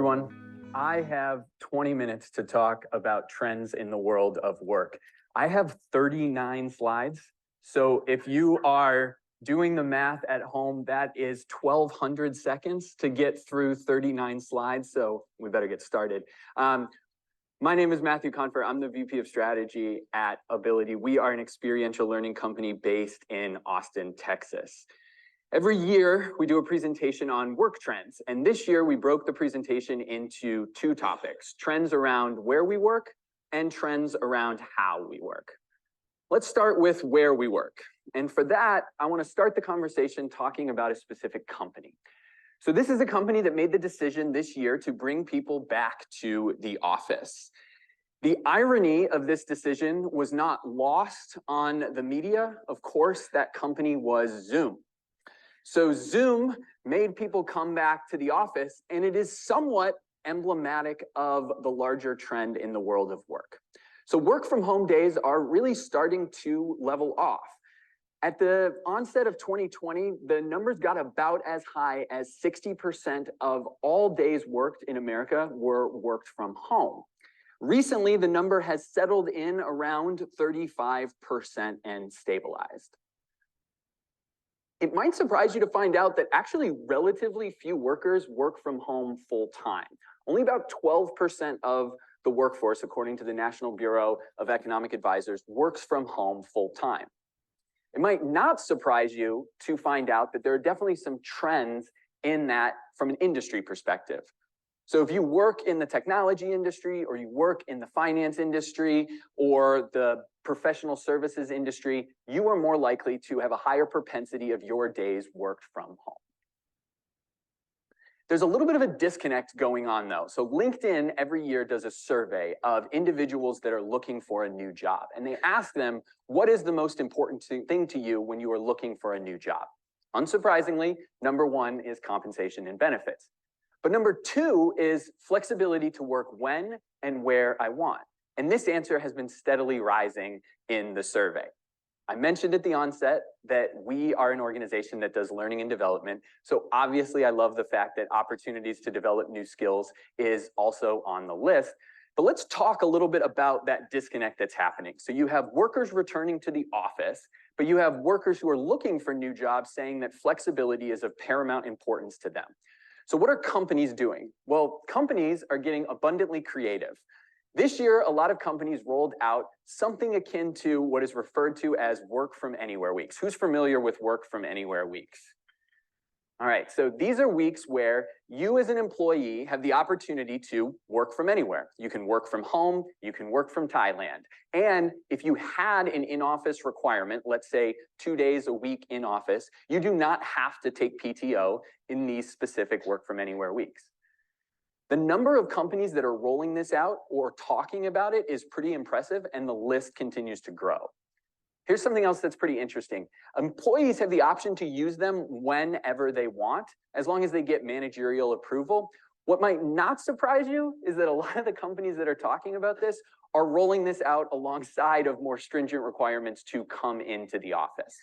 everyone. I have 20 minutes to talk about trends in the world of work. I have 39 slides. So if you are doing the math at home, that is 1,200 seconds to get through 39 slides. So we better get started. My name is Matthew Confer. I'm the VP of Strategy at Ability. We are an experiential learning company based in Austin, Texas. Every year, we do a presentation on work trends. And this year, we broke the presentation into two topics: trends around where we work and trends around how we work. Let's start with where we work. And for that, I want to start the conversation talking about a specific company. So this is a company that made the decision this year to bring people back to the office. The irony of this decision was not lost on the media. Of course, that company was Zoom. So Zoom made people come back to the office, and it is somewhat emblematic of the larger trend in the world of work. So work from home days are really starting to level off. At the onset of 2020, the numbers got about as high as 60% of all days worked in America were worked from home. Recently, the number has settled in around 35% and stabilized. It might surprise you to find out that actually relatively few workers work from home full time. Only about 12% of the workforce, according to the National Bureau of Economic Advisors, works from home full time. It might not surprise you to find out that there are definitely some trends in that from an industry perspective. So if you work in the technology industry, or you work in the finance industry, or the professional services industry, you are more likely to have a higher propensity of your days worked from home. There's a little bit of a disconnect going on though. So LinkedIn every year does a survey of individuals that are looking for a new job. And they ask them, what is the most important thing to you when you are looking for a new job? Unsurprisingly, number one is compensation and benefits. But number two is flexibility to work when and where I want. And this answer has been steadily rising in the survey. I mentioned at the onset that we are an organization that does learning and development. So obviously I love the fact that opportunities to develop new skills is also on the list. But let's talk a little bit about that disconnect that's happening. So you have workers returning to the office, but you have workers who are looking for new jobs saying that flexibility is of paramount importance to them. So what are companies doing? Well, companies are getting abundantly creative. This year, a lot of companies rolled out something akin to what is referred to as work from anywhere weeks. Who's familiar with work from anywhere weeks? All right, so these are weeks where you as an employee have the opportunity to work from anywhere. You can work from home, you can work from Thailand. And if you had an in-office requirement, let's say 2 days a week in office, you do not have to take PTO in these specific work from anywhere weeks. The number of companies that are rolling this out or talking about it is pretty impressive, and the list continues to grow. Here's something else that's pretty interesting. Employees have the option to use them whenever they want, as long as they get managerial approval. What might not surprise you is that a lot of the companies that are talking about this are rolling this out alongside of more stringent requirements to come into the office.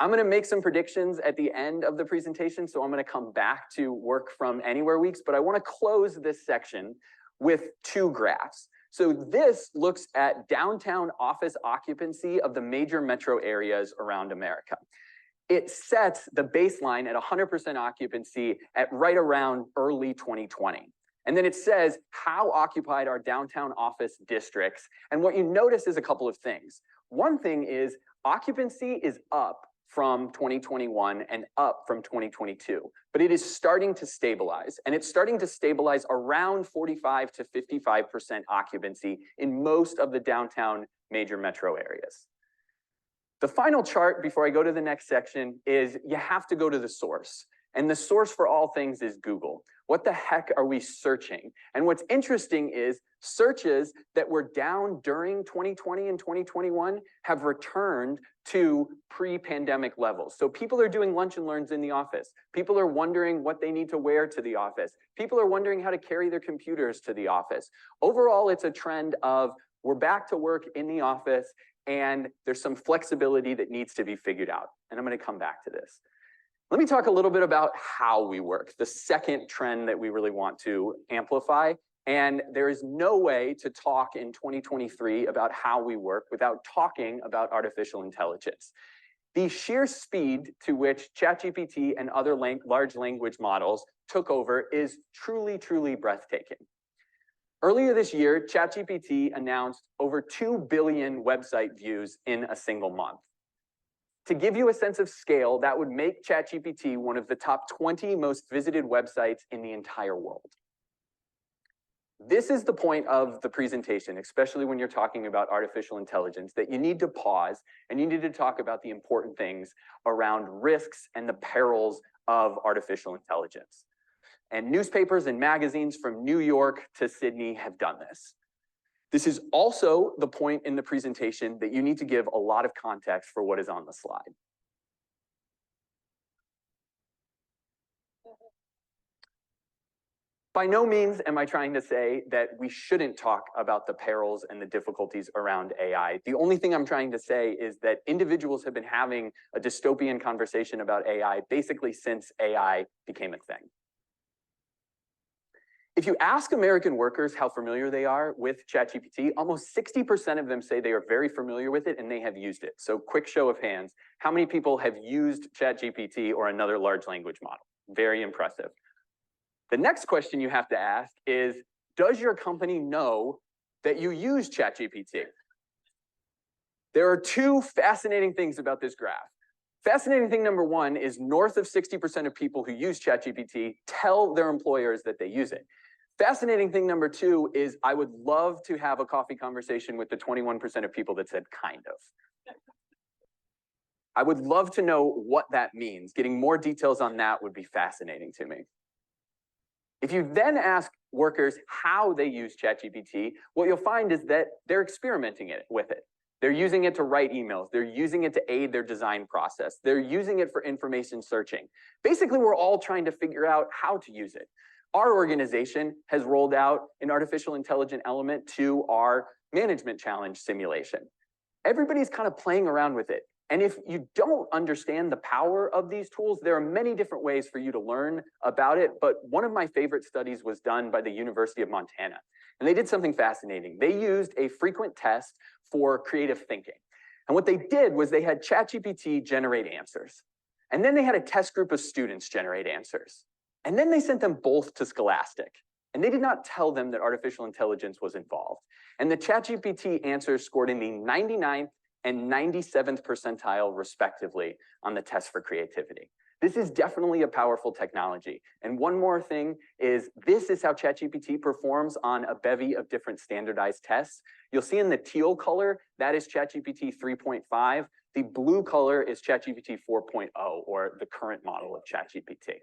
I'm going to make some predictions at the end of the presentation, so I'm going to come back to work from anywhere weeks, but I want to close this section with two graphs. So this looks at downtown office occupancy of the major metro areas around America. It sets the baseline at 100% occupancy at right around early 2020. And then it says how occupied are downtown office districts. And what you notice is a couple of things. One thing is occupancy is up from 2021 and up from 2022, but it is starting to stabilize, and it's starting to stabilize around 45 to 55% occupancy in most of the downtown major metro areas. The final chart before I go to the next section is you have to go to the source. And the source for all things is Google. What the heck are we searching? And what's interesting is searches that were down during 2020 and 2021 have returned to pre-pandemic levels. So people are doing lunch and learns in the office. People are wondering what they need to wear to the office. People are wondering how to carry their computers to the office. Overall, it's a trend of we're back to work in the office, and there's some flexibility that needs to be figured out. And I'm going to come back to this. Let me talk a little bit about how we work, the second trend that we really want to amplify. And there is no way to talk in 2023 about how we work without talking about artificial intelligence. The sheer speed to which ChatGPT and other large language models took over is truly, truly breathtaking. Earlier this year, ChatGPT announced over 2 billion website views in a single month. To give you a sense of scale, that would make ChatGPT one of the top 20 most visited websites in the entire world. This is the point of the presentation, especially when you're talking about artificial intelligence, that you need to pause and you need to talk about the important things around risks and the perils of artificial intelligence. And newspapers and magazines from New York to Sydney have done this. This is also the point in the presentation that you need to give a lot of context for what is on the slide. By no means am I trying to say that we shouldn't talk about the perils and the difficulties around AI. The only thing I'm trying to say is that individuals have been having a dystopian conversation about AI basically since AI became a thing. If you ask American workers how familiar they are with ChatGPT, almost 60% of them say they are very familiar with it and they have used it. So quick show of hands, how many people have used ChatGPT or another large language model? Very impressive. The next question you have to ask is, does your company know that you use ChatGPT? There are two fascinating things about this graph. Fascinating thing number one is north of 60% of people who use ChatGPT tell their employers that they use it. Fascinating thing number two is I would love to have a coffee conversation with the 21% of people that said kind of. I would love to know what that means. Getting more details on that would be fascinating to me. If you then ask workers how they use ChatGPT, what you'll find is that they're experimenting with it. They're using it to write emails. They're using it to aid their design process. They're using it for information searching. Basically, we're all trying to figure out how to use it. Our organization has rolled out an artificial intelligence element to our management challenge simulation. Everybody's kind of playing around with it. And if you don't understand the power of these tools, there are many different ways for you to learn about it. But one of my favorite studies was done by the University of Montana. And they did something fascinating. They used a frequent test for creative thinking. And what they did was they had ChatGPT generate answers. And then they had a test group of students generate answers. And then they sent them both to Scholastic. And they did not tell them that artificial intelligence was involved. And the ChatGPT answers scored in the 99th and 97th percentile, respectively, on the test for creativity. This is definitely a powerful technology. And one more thing is this is how ChatGPT performs on a bevy of different standardized tests. You'll see in the teal color, that is ChatGPT 3.5. The blue color is ChatGPT 4.0, or the current model of ChatGPT.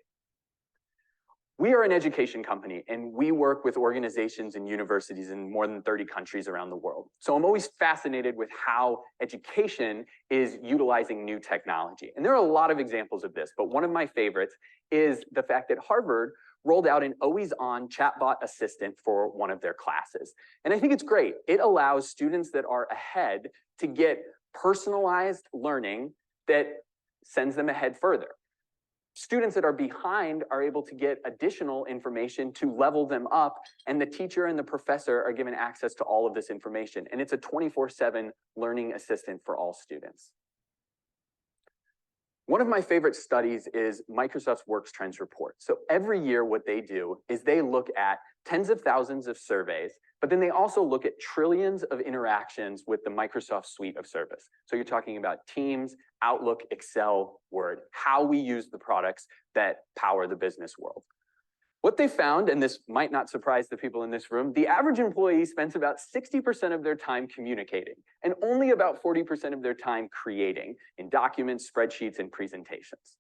We are an education company, and we work with organizations and universities in more than 30 countries around the world. So I'm always fascinated with how education is utilizing new technology. And there are a lot of examples of this, but one of my favorites is the fact that Harvard rolled out an always-on chatbot assistant for one of their classes. And I think it's great. It allows students that are ahead to get personalized learning that sends them ahead further. Students that are behind are able to get additional information to level them up, and the teacher and the professor are given access to all of this information. And it's a 24/7 learning assistant for all students. One of my favorite studies is Microsoft's Works Trends report. So every year what they do is they look at tens of thousands of surveys, but then they also look at trillions of interactions with the Microsoft suite of service. So you're talking about Teams, Outlook, Excel, Word, how we use the products that power the business world. What they found, and this might not surprise the people in this room, the average employee spends about 60% of their time communicating and only about 40% of their time creating in documents, spreadsheets, and presentations.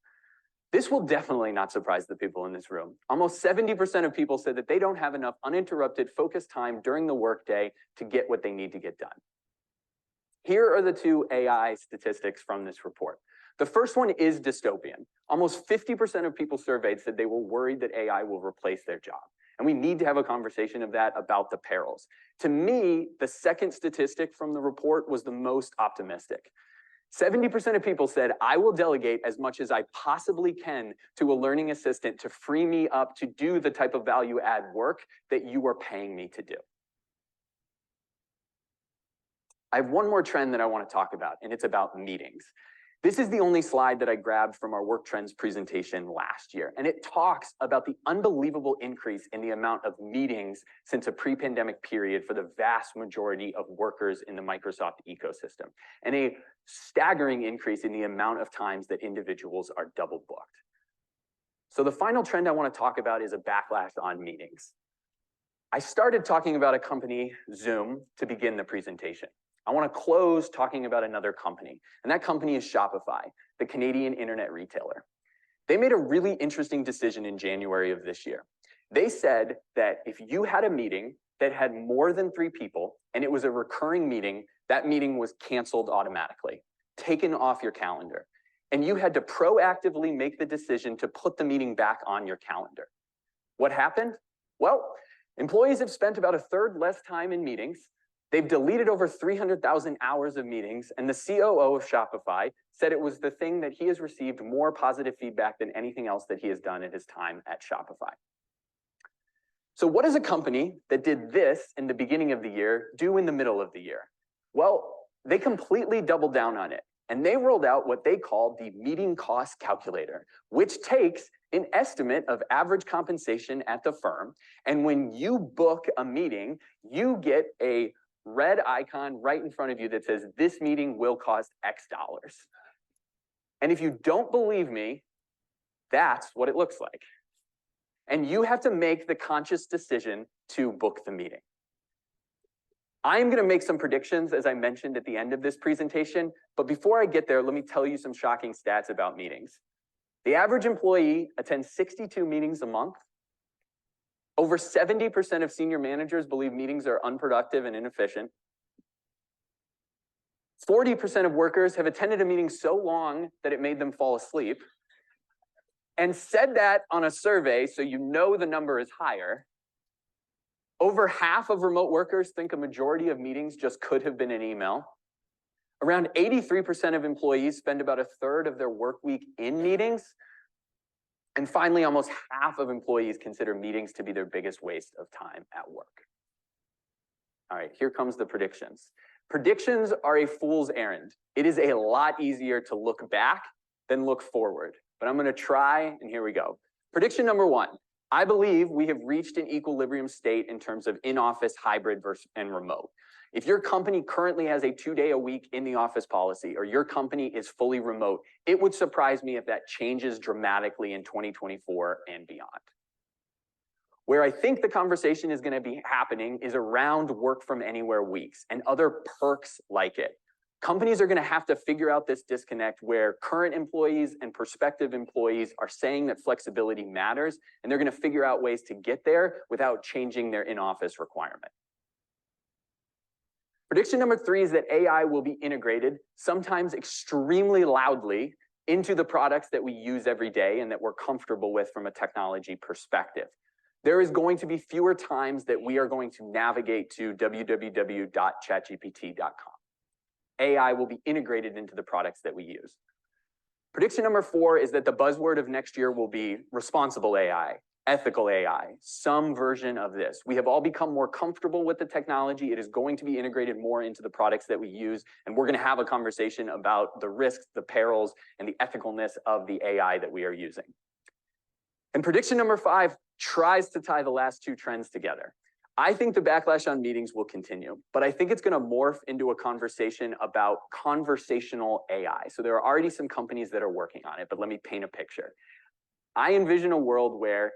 This will definitely not surprise the people in this room. Almost 70% of people said that they don't have enough uninterrupted focused time during the workday to get what they need to get done. Here are the two AI statistics from this report. The first one is dystopian. Almost 50% of people surveyed said they were worried that AI will replace their job. And we need to have a conversation of that about the perils. To me, the second statistic from the report was the most optimistic. 70% of people said, I will delegate as much as I possibly can to a learning assistant to free me up to do the type of value add work that you are paying me to do. I have one more trend that I want to talk about, and it's about meetings. This is the only slide that I grabbed from our Work Trends presentation last year, and it talks about the unbelievable increase in the amount of meetings since a pre-pandemic period for the vast majority of workers in the Microsoft ecosystem, and a staggering increase in the amount of times that individuals are double booked. So the final trend I want to talk about is a backlash on meetings. I started talking about a company, Zoom, to begin the presentation. I want to close talking about another company, and that company is Shopify, the Canadian internet retailer. They made a really interesting decision in January of this year. They said that if you had a meeting that had more than 3 people, and it was a recurring meeting, that meeting was canceled automatically, taken off your calendar, and you had to proactively make the decision to put the meeting back on your calendar. What happened? Well, employees have spent about 1/3 less time in meetings. They've deleted over 300,000 hours of meetings, and the COO of Shopify said it was the thing that he has received more positive feedback than anything else that he has done in his time at Shopify. So what does a company that did this in the beginning of the year do in the middle of the year? Well, they completely doubled down on it, and they rolled out what they called the meeting cost calculator, which takes an estimate of average compensation at the firm, and when you book a meeting, you get a red icon right in front of you that says, this meeting will cost X dollars. And if you don't believe me, that's what it looks like. And you have to make the conscious decision to book the meeting. I'm going to make some predictions, as I mentioned at the end of this presentation, but before I get there, let me tell you some shocking stats about meetings. The average employee attends 62 meetings a month. Over 70% of senior managers believe meetings are unproductive and inefficient. 40% of workers have attended a meeting so long that it made them fall asleep, and said that on a survey, so you know the number is higher. Over half of remote workers think a majority of meetings just could have been an email. Around 83% of employees spend about 1/3 of their work week in meetings. And finally, almost half of employees consider meetings to be their biggest waste of time at work. All right, here comes the predictions. Predictions are a fool's errand. It is a lot easier to look back than look forward, but I'm going to try, and here we go. Prediction number 1, I believe we have reached an equilibrium state in terms of in-office, hybrid, and remote. If your company currently has a 2-day-a-week in the office policy, or your company is fully remote, it would surprise me if that changes dramatically in 2024 and beyond. Where I think the conversation is going to be happening is around work from anywhere weeks and other perks like it. Companies are going to have to figure out this disconnect where current employees and prospective employees are saying that flexibility matters, and they're going to figure out ways to get there without changing their in-office requirement. Prediction number 3 is that AI will be integrated, sometimes extremely loudly, into the products that we use every day and that we're comfortable with from a technology perspective. There is going to be fewer times that we are going to navigate to www.chatgpt.com. AI will be integrated into the products that we use. Prediction number 4 is that the buzzword of next year will be responsible AI, ethical AI, some version of this. We have all become more comfortable with the technology. It is going to be integrated more into the products that we use, and we're going to have a conversation about the risks, the perils, and the ethicalness of the AI that we are using. And prediction number 5 tries to tie the last 2 trends together. I think the backlash on meetings will continue, but I think it's going to morph into a conversation about conversational AI. So there are already some companies that are working on it, but let me paint a picture. I envision a world where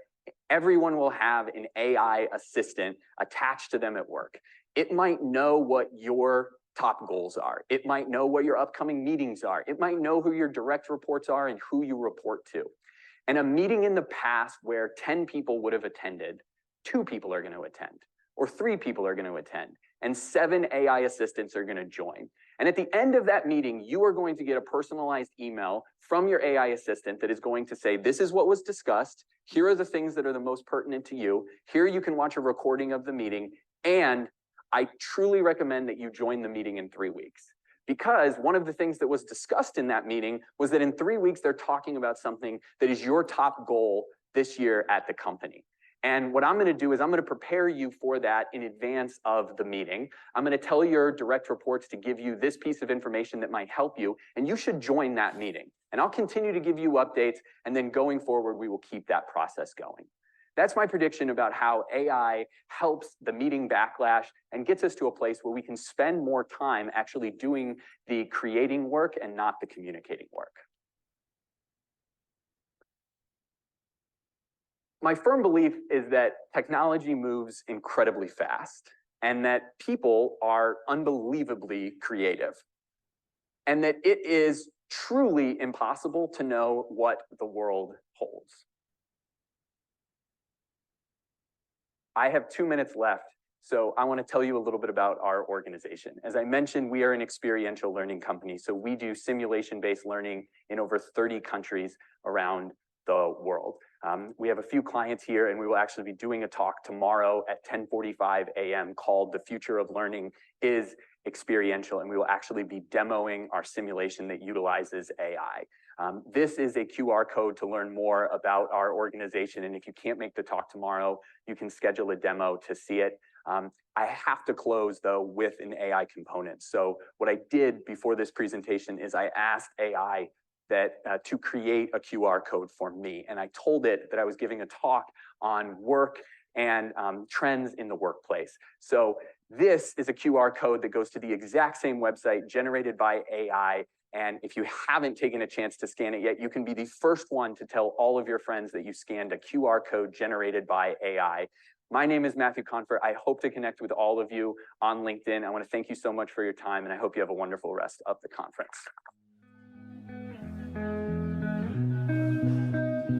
everyone will have an AI assistant attached to them at work. It might know what your top goals are. It might know what your upcoming meetings are. It might know who your direct reports are and who you report to. And a meeting in the past where 10 people would have attended, 2 people are going to attend, or 3 people are going to attend, and 7 AI assistants are going to join. And at the end of that meeting, you are going to get a personalized email from your AI assistant that is going to say, this is what was discussed. Here are the things that are the most pertinent to you. Here you can watch a recording of the meeting. And I truly recommend that you join the meeting in 3 weeks. Because one of the things that was discussed in that meeting was that in 3 weeks, they're talking about something that is your top goal this year at the company. And what I'm going to do is I'm going to prepare you for that in advance of the meeting. I'm going to tell your direct reports to give you this piece of information that might help you, and you should join that meeting. And I'll continue to give you updates, and then going forward, we will keep that process going. That's my prediction about how AI helps the meeting backlash and gets us to a place where we can spend more time actually doing the creating work and not the communicating work. My firm belief is that technology moves incredibly fast and that people are unbelievably creative, and that it is truly impossible to know what the world holds. I have 2 minutes left, so I want to tell you a little bit about our organization. As I mentioned, we are an experiential learning company, so we do simulation-based learning in over 30 countries around the world. We have a few clients here, and we will actually be doing a talk tomorrow at 10:45 a.m. called "The Future of Learning is Experiential," and we will actually be demoing our simulation that utilizes AI. This is a QR code to learn more about our organization, and if you can't make the talk tomorrow, you can schedule a demo to see it. I have to close, though, with an AI component. So what I did before this presentation is I asked AI to create a QR code for me. And I told it that I was giving a talk on work and trends in the workplace. So this is a QR code that goes to the exact same website generated by AI. And if you haven't taken a chance to scan it yet, you can be the first one to tell all of your friends that you scanned a QR code generated by AI. My name is Matthew Confer. I hope to connect with all of you on LinkedIn. I want to thank you so much for your time, and I hope you have a wonderful rest of the conference.